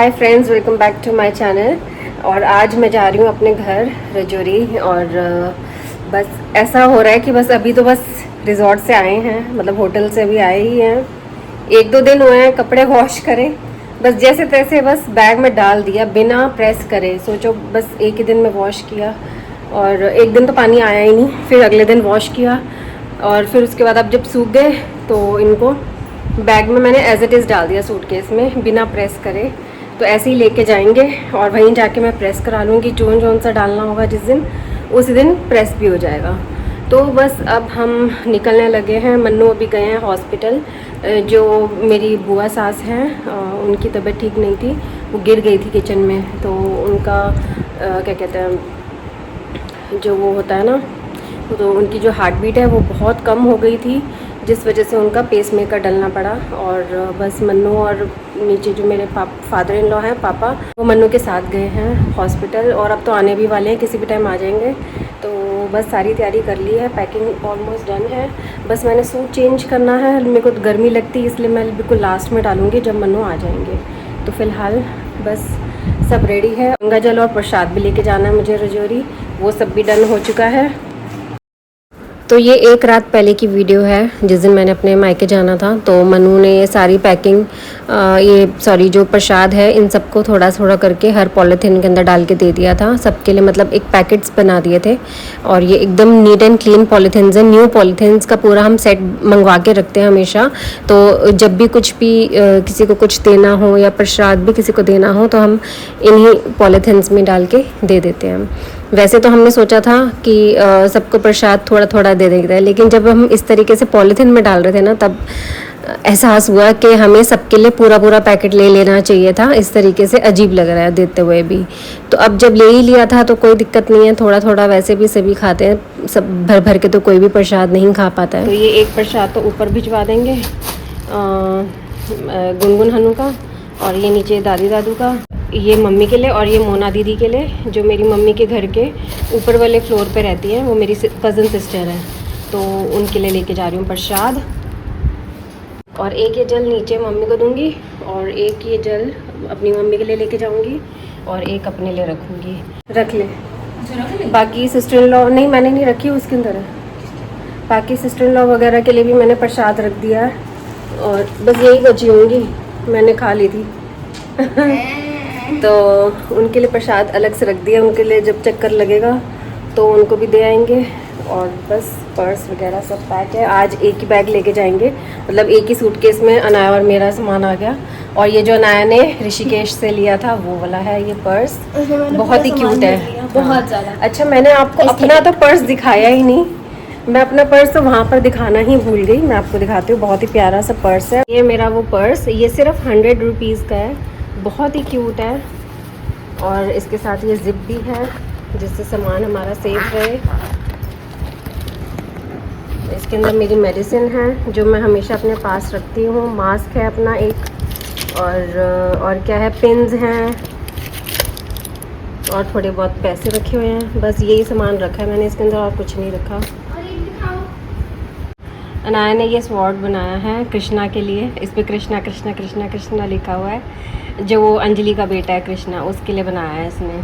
Hi friends, welcome back to my channel. और आज मैं जा रही हूँ अपने घर रजौरी। और बस ऐसा हो रहा है कि बस अभी तो बस रिजॉर्ट से आए हैं, मतलब होटल से अभी आए ही हैं। 1-2 दिन हुए हैं, कपड़े वॉश करें, बस जैसे तैसे बस बैग में डाल दिया बिना प्रेस करे। सोचो बस एक ही दिन में वॉश किया, और एक दिन तो पानी आया ही नहीं, फिर अगले दिन वॉश किया, और फिर उसके बाद अब जब सूख गए तो इनको बैग में मैंने एज इट इज़ डाल दिया सूटकेस में बिना प्रेस करे। तो ऐसे ही लेके जाएंगे और वहीं जाके मैं प्रेस करा लूँगी। जोन सा डालना होगा जिस दिन, उसी दिन प्रेस भी हो जाएगा। तो बस अब हम निकलने लगे हैं। मन्नू अभी गए हैं हॉस्पिटल। जो मेरी बुआ सास हैं, उनकी तबीयत ठीक नहीं थी, वो गिर गई थी किचन में। तो उनका क्या कहते हैं, जो वो होता है ना, तो उनकी जो हार्ट बीट है वो बहुत कम हो गई थी, जिस वजह से उनका पेसमेकर डलना पड़ा। और बस मन्नू और नीचे जो मेरे फादर इन लॉ हैं, पापा, वो मन्नू के साथ गए हैं हॉस्पिटल। और अब तो आने भी वाले हैं, किसी भी टाइम आ जाएंगे। तो बस सारी तैयारी कर ली है, पैकिंग ऑलमोस्ट डन है। बस मैंने सूट चेंज करना है, मेरे को गर्मी लगती है इसलिए मैं बिल्कुल लास्ट में डालूँगी जब मन्नू आ जाएंगे। तो फ़िलहाल बस सब रेडी है। गंगा जल और प्रसाद भी लेके जाना है मुझे रजौरी, वो सब भी डन हो चुका है। तो ये एक रात पहले की वीडियो है, जिस दिन मैंने अपने मायके जाना था। तो मनु ने ये सारी पैकिंग, जो प्रसाद है, इन सबको थोड़ा थोड़ा करके हर पॉलीथीन के अंदर डाल के दे दिया था सबके लिए, मतलब एक पैकेट्स बना दिए थे। और ये एकदम नीट एंड क्लीन पॉलीथीन्स है, न्यू पॉलीथीन्स का पूरा हम सेट मंगवा के रखते हैं हमेशा। तो जब भी कुछ भी किसी को कुछ देना हो या प्रसाद भी किसी को देना हो, तो हम इन्हीं पॉलीथीन्स में डाल के दे देते हैं। वैसे तो हमने सोचा था कि सबको प्रसाद थोड़ा थोड़ा दे देते हैं, लेकिन जब हम इस तरीके से पॉलीथीन में डाल रहे थे ना, तब एहसास हुआ कि हमें सबके लिए पूरा पूरा पैकेट ले लेना चाहिए था। इस तरीके से अजीब लग रहा है देते हुए भी। तो अब जब ले ही लिया था तो कोई दिक्कत नहीं है, थोड़ा थोड़ा वैसे भी सभी खाते हैं, सब भर भर के तो कोई भी प्रसाद नहीं खा पाता है। तो ये एक प्रसाद तो ऊपर भिजवा देंगे गुनगुन हनु का, और ये नीचे दादी दादू का, ये मम्मी के लिए, और ये मोना दीदी के लिए, जो मेरी मम्मी के घर के ऊपर वाले फ्लोर पे रहती हैं। वो मेरी कज़न सिस्टर है, तो उनके लिए लेके जा रही हूँ प्रसाद। और एक ये जल नीचे मम्मी को दूंगी, और एक ये जल अपनी मम्मी के लिए लेके जाऊंगी, और एक अपने लिए रखूंगी। रख ले, बाकी सिस्टर इन लॉ नहीं, मैंने नहीं रखी, उसके अंदर है। बाकी सिस्टर इन लॉ वगैरह के लिए भी मैंने प्रसाद रख दिया है, और बस यही बची होंगी, मैंने खा ली थी तो उनके लिए प्रसाद अलग से रख दिया, उनके लिए जब चक्कर लगेगा तो उनको भी दे आएंगे। और बस पर्स वगैरह सब पैक है। आज एक ही बैग लेके जाएंगे, मतलब एक ही सूटकेस में अनाया और मेरा सामान आ गया। और ये जो अनाया ने ऋषिकेश से लिया था वो वाला है ये पर्स, बहुत ही क्यूट है, बहुत ज़्यादा। अच्छा, मैंने आपको अपना तो पर्स दिखाया ही नहीं, मैं अपना पर्स तो वहाँ पर दिखाना ही भूल गई। मैं आपको दिखाती हूँ, बहुत ही प्यारा सा पर्स है ये मेरा। वो पर्स ये सिर्फ 100 रुपीज़ का है, बहुत ही क्यूट है। और इसके साथ ये जिप भी है, जिससे सामान हमारा सेफ रहे। इसके अंदर मेरी मेडिसिन है जो मैं हमेशा अपने पास रखती हूँ। मास्क है अपना एक, और क्या है, पिन्स हैं, और थोड़े बहुत पैसे रखे हुए हैं। बस यही सामान रखा है मैंने इसके अंदर, और कुछ नहीं रखा। अनाया ने ये स्वॉर्ड बनाया है कृष्णा के लिए, इस पर कृष्णा कृष्णा कृष्णा कृष्णा लिखा हुआ है। जो वो अंजलि का बेटा है कृष्णा, उसके लिए बनाया है इसने।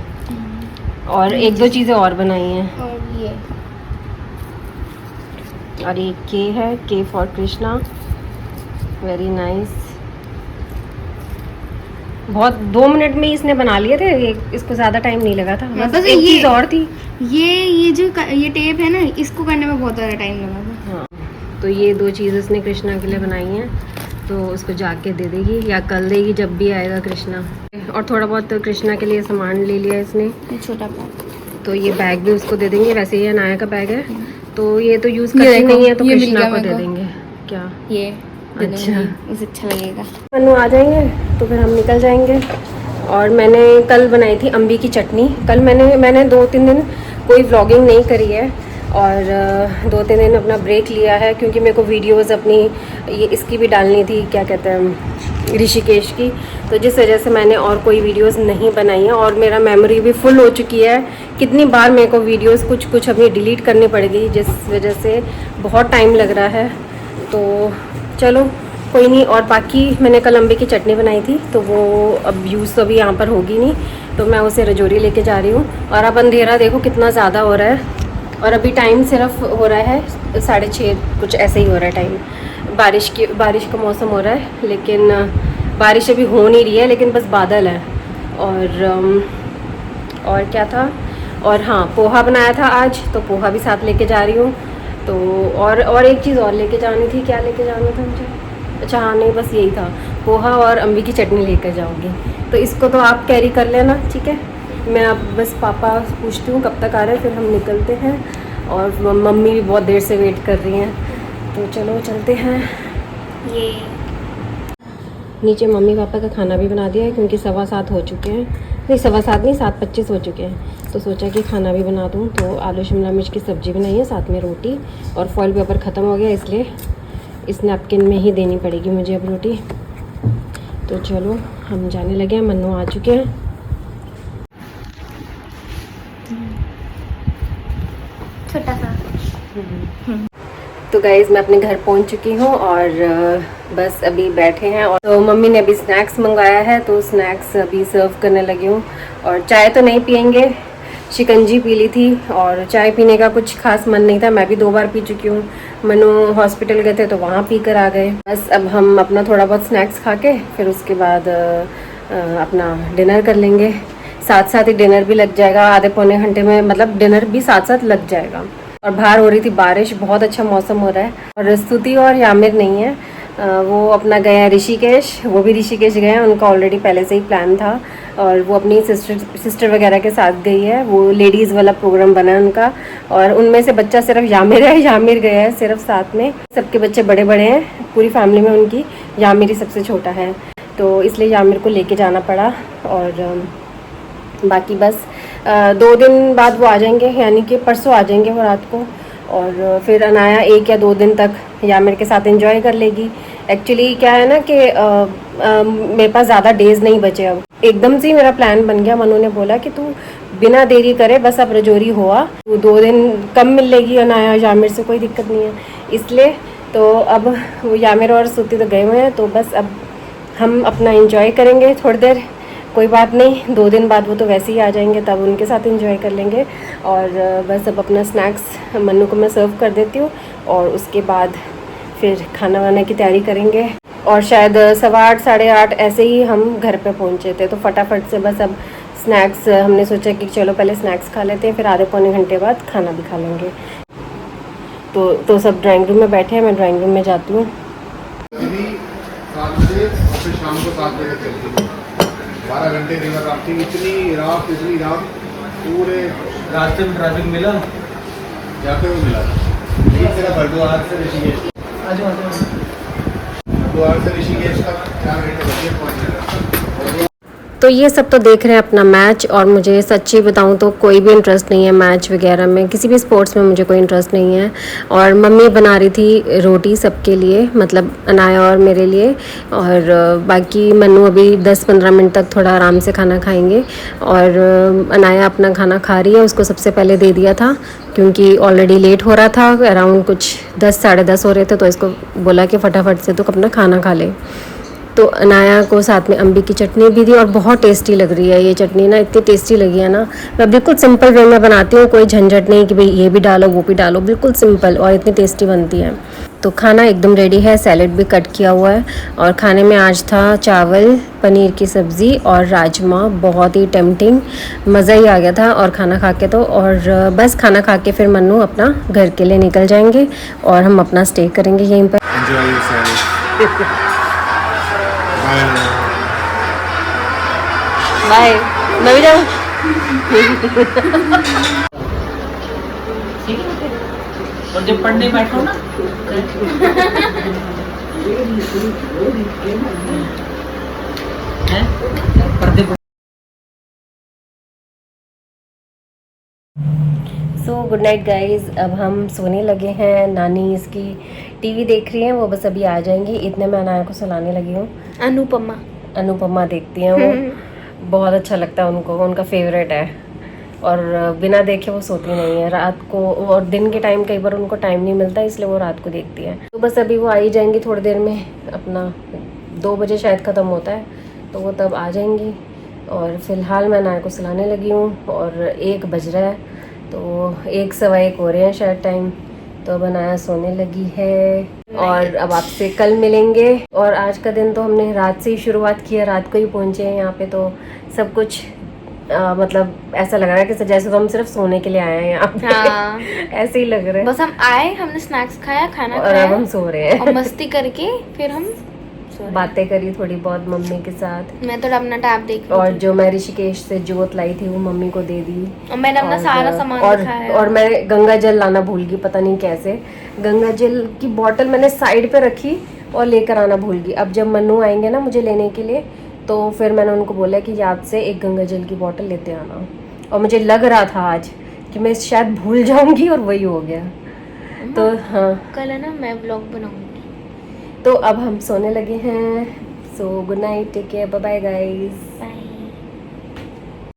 और एक दो चीज़ें और बनाई हैं, और ये के है, के फॉर कृष्णा, वेरी नाइस। बहुत 2 मिनट में ही इसने बना लिए थे ये, इसको ज़्यादा टाइम नहीं लगा था। बस एक चीज़ और थी, ये जो ये टेप है ना, इसको करने में बहुत ज़्यादा टाइम लगा था। हाँ, तो ये 2 चीज़ इसने कृष्णा के लिए बनाई हैं, तो उसको जाके दे देगी या कल देगी जब भी आएगा कृष्णा। और थोड़ा बहुत तो कृष्णा के लिए सामान ले लिया इसने, छोटा बैग, तो ये बैग भी उसको दे देंगे। वैसे ये अनाया का बैग है, तो ये तो यूज़ करती नहीं है, तो कृष्णा को दे देंगे। क्या ये अच्छा, उसे अच्छा लगेगा। मनु आ जाएंगे तो फिर हम निकल जाएंगे। और मैंने कल बनाई थी अम्बी की चटनी। कल मैंने 2-3 दिन कोई व्लॉगिंग नहीं करी है, और 2-3 दिन अपना ब्रेक लिया है, क्योंकि मेरे को वीडियोस अपनी ये इसकी भी डालनी थी, क्या कहते हैं, ऋषिकेश की। तो जिस वजह से मैंने और कोई वीडियोस नहीं बनाई है, और मेरा मेमोरी भी फुल हो चुकी है। कितनी बार मेरे को वीडियोस कुछ अपनी डिलीट करनी पड़ेगी, जिस वजह से बहुत टाइम लग रहा है। तो चलो कोई नहीं। और बाकी मैंने कल अम्बी की चटनी बनाई थी, तो वो अब यूज़ तो अभी यहाँ पर होगी नहीं, तो मैं उसे रजौरी लेके जा रही हूँ। और अब अंधेरा देखो कितना ज़्यादा हो रहा है, और अभी टाइम सिर्फ हो रहा है 6:30 कुछ ऐसे ही हो रहा है टाइम। बारिश का मौसम हो रहा है, लेकिन बारिश अभी हो नहीं रही है, लेकिन बस बादल है। और क्या था, और हाँ पोहा बनाया था आज, तो पोहा भी साथ लेके जा रही हूँ। तो और एक चीज़ और लेके जानी थी, क्या लेके जाना था मुझे, अच्छा हाँ नहीं बस यही था, पोहा और अम्बी की चटनी लेकर जाऊँगी। तो इसको तो आप कैरी कर लेना, ठीक है। मैं अब बस पापा पूछती हूँ कब तक आ रहे हैं, फिर हम निकलते हैं। और मम्मी भी बहुत देर से वेट कर रही हैं, तो चलो चलते हैं। ये नीचे मम्मी पापा का खाना भी बना दिया है, क्योंकि 7:15 हो चुके हैं, नहीं 7:15 नहीं 7:25 हो चुके हैं। तो सोचा कि खाना भी बना दूँ, तो आलू शिमला मिर्च की सब्ज़ी बनाई है, साथ में रोटी। और फॉइल पेपर ख़त्म हो गया, इसलिए इस नैपकिन में ही देनी पड़ेगी मुझे अब रोटी। तो चलो हम जाने लगे हैं, मन्नू आ चुके हैं। छोटा सा। तो गाइज़ मैं अपने घर पहुंच चुकी हूँ, और बस अभी बैठे हैं। और तो मम्मी ने अभी स्नैक्स मंगाया है, तो स्नैक्स अभी सर्व करने लगी हूँ। और चाय तो नहीं पियेंगे, शिकंजी पी ली थी, और चाय पीने का कुछ खास मन नहीं था, मैं भी 2 बार पी चुकी हूँ। मनु हॉस्पिटल गए थे तो वहाँ पी कर आ गए। बस अब हम अपना थोड़ा बहुत स्नैक्स खा के फिर उसके बाद अपना डिनर कर लेंगे। साथ साथ ही डिनर भी लग जाएगा, आधे पौने घंटे में, मतलब डिनर भी साथ साथ लग जाएगा। और बाहर हो रही थी बारिश, बहुत अच्छा मौसम हो रहा है। और स्तुति और यामिर नहीं है, वो अपना गए हैं ऋषिकेश, वो भी ऋषिकेश गए हैं, उनका ऑलरेडी पहले से ही प्लान था। और वो अपनी सिस्टर वगैरह के साथ गई है, वो लेडीज़ वाला प्रोग्राम बना है उनका। और उनमें से बच्चा सिर्फ यामिर है, यामिर गया है सिर्फ साथ में, सबके बच्चे बड़े बड़े हैं पूरी फैमिली में उनकी, यामिर ही सबसे छोटा है, तो इसलिए यामिर को लेके जाना पड़ा। और बाकी बस 2 दिन बाद वो आ जाएंगे, यानी कि परसों आ जाएंगे वो रात को। और फिर अनाया 1 या 2 दिन तक यामिर के साथ एंजॉय कर लेगी। एक्चुअली क्या है ना कि मेरे पास ज़्यादा डेज़ नहीं बचे, अब एकदम से ही मेरा प्लान बन गया। मनु ने बोला कि तू बिना देरी करे बस अब रजौरी हुआ, तू 2 दिन कम मिल लेगी अनाया यामिर से, कोई दिक्कत नहीं है। इसलिए तो अब यामिर और स्तुति तो गए हुए हैं, तो बस अब हम अपना एंजॉय करेंगे थोड़ी देर, कोई बात नहीं, 2 दिन बाद वो तो वैसे ही आ जाएंगे, तब उनके साथ एंजॉय कर लेंगे। और बस अब अपना स्नैक्स मन्नू को मैं सर्व कर देती हूँ, और उसके बाद फिर खाना वाना की तैयारी करेंगे। और शायद 8:15 8:30 ऐसे ही हम घर पे पहुँचे थे, तो फटाफट से बस अब स्नैक्स हमने सोचा कि चलो पहले स्नैक्स खा लेते हैं, फिर आधे पौने घंटे बाद खाना भी खा लेंगे। तो सब ड्राइंग रूम में बैठे हैं, मैं ड्राइंग रूम में जाती हूँ। 7 बजे और फिर शाम को 7 बजे चलती है, 12 घंटे रिवर राफ्टिंग। इतनी रात पूरे रास्ते में ट्रैफिक मिला, जाते हुए मिला। हरिद्वार से ऋषिकेश, हरिद्वार से ऋषिकेश तक 4 घंटे लगे पहुँचने का। तो ये सब तो देख रहे हैं अपना मैच, और मुझे सच्ची बताऊं तो कोई भी इंटरेस्ट नहीं है मैच वगैरह में, किसी भी स्पोर्ट्स में मुझे कोई इंटरेस्ट नहीं है। और मम्मी बना रही थी रोटी सबके लिए, मतलब अनाया और मेरे लिए, और बाकी मन्नू अभी 10-15 मिनट तक थोड़ा आराम से खाना खाएंगे। और अनाया अपना खाना खा रही है, उसको सबसे पहले दे दिया था क्योंकि ऑलरेडी लेट हो रहा था, अराउंड कुछ 10 साढ़े 10 हो रहे थे, तो इसको बोला कि फटाफट से तो अपना खाना खा ले। तो अनाया को साथ में अम्बी की चटनी भी दी, और बहुत टेस्टी लग रही है ये चटनी ना, इतनी टेस्टी लगी है ना। मैं बिल्कुल सिंपल वे में बनाती हूँ, कोई झंझट नहीं कि भाई ये भी डालो वो भी डालो, बिल्कुल सिंपल, और इतनी टेस्टी बनती है। तो खाना एकदम रेडी है, सैलेड भी कट किया हुआ है। और खाने में आज था चावल, पनीर की सब्ज़ी और राजमा, बहुत ही टेम्पटिंग, मज़ा ही आ गया था। और खाना खा के तो, और बस खाना खा के फिर मन्नू अपना घर के लिए निकल जाएंगे, और हम अपना स्टे करेंगे यहीं पर। Enjoy yourself. बाय, मैं भी जाऊँ। और जब पढ़ने बैठो ना पर्दे सो गुड नाइट गाइज, अब हम सोने लगे हैं। नानी इसकी टीवी देख रही हैं, वो बस अभी आ जाएंगी, इतने में अनाया को सुलाने लगी हूँ। अनुपमा अनुपमा देखती हैं वो, बहुत अच्छा लगता है उनको, उनका फेवरेट है। और बिना देखे वो सोती नहीं है रात को, और दिन के टाइम कई बार उनको टाइम नहीं मिलता इसलिए वो रात को देखती है। तो बस अभी वो आ ही जाएंगी थोड़ी देर में, अपना 2 बजे शायद ख़त्म होता है तो वो तब आ जाएंगी। और फिलहाल मैं नाय को सुलाने लगी हूँ और 1 बज रहा है, तो 1 सवा 1 हो रहे हैं शायद टाइम। तो अब अनाया सोने लगी है और अब आपसे कल मिलेंगे। और आज का दिन तो हमने रात से ही शुरुआत की है, रात को ही पहुँचे हैं यहाँ पे, तो सब कुछ मतलब ऐसा लग रहा है कि जैसे तो हम सिर्फ सोने के लिए आए हैं यहाँ पे। हाँ। ऐसे ही लग रहा है। बस हम आए, हमने स्नैक्स खाया, खाना और अब खाया हम सो रहे हैं और मस्ती करके फिर हम सो रहे हैं। बातें करी थोड़ी बहुत मम्मी के साथ। मैं तो अपना टैब देख रही और थी जो मैं ऋषिकेश से जोत लाई थी वो मम्मी को दे दी। और मैंने अपना सारा सामान दिखाया। और मैं गंगा जल लाना भूल गई, पता नहीं कैसे। गंगा जल की बोतल मैंने साइड पे रखी और लेकर आना भूल गई। अब जब मन्नू आएंगे ना मुझे लेने के लिए, तो फिर मैंने उनको बोला कि याद से एक गंगा जल की बोतल लेते आना। और मुझे लग रहा था आज कि मैं शायद भूल जाऊंगी और वही हो गया। तो हाँ, कल है ना मैं व्लॉग बनाऊंगी। तो अब हम सोने लगे हैं। So good night, take care, bye bye guys.